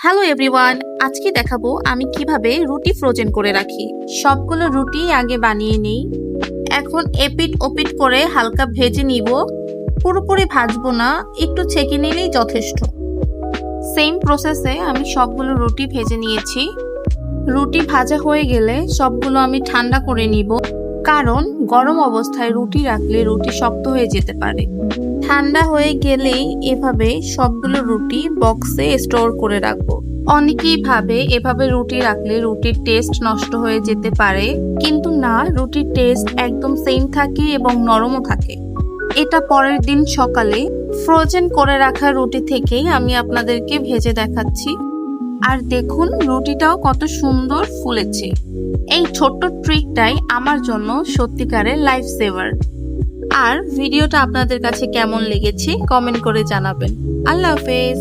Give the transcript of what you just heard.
Hello everyone, আজকে দেখাবো আমি কিভাবে রুটি ফ্রোজেন করে রাখি। সবগুলো রুটি আগে বানিয়ে নিই। এখন এপিট ওপিট করে হালকা ভেজে নিব। পুরোপুরি ভাজবো না, একটু ছেঁকে নিলেই যথেষ্ট। সেম প্রসেসে আমি সবগুলো রুটি ভেজে নিয়েছি। রুটি ভাজা হয়ে গেলে সবগুলো আমি ঠান্ডা করে নিব, কারণ গরম অবস্থায় রুটি রাখলে রুটি শক্ত হয়ে যেতে পারে। ঠান্ডা হয়ে গেলেই এভাবে সবগুলো রুটি বক্সে স্টোর করে রাখবো। অনেকেই ভাবে এভাবে রুটি রাখলে রুটির টেস্ট নষ্ট হয়ে যেতে পারে, কিন্তু না, রুটির টেস্ট একদম সেম থাকে এবং নরমও থাকে। এটা পরের দিন সকালে ফ্রোজেন করে রাখা রুটি থেকেই আমি আপনাদেরকে ভেজে দেখাচ্ছি। আর দেখুন রুটিটাও কত সুন্দর ফুলেছে। এই ছোট্ট ট্রিকটাই আমার জন্য সত্যিকারের লাইফ সেভার। আর ভিডিওটা আপনাদের কাছে কেমন লেগেছে কমেন্ট করে জানাবেন। আল্লাহ হাফেজ।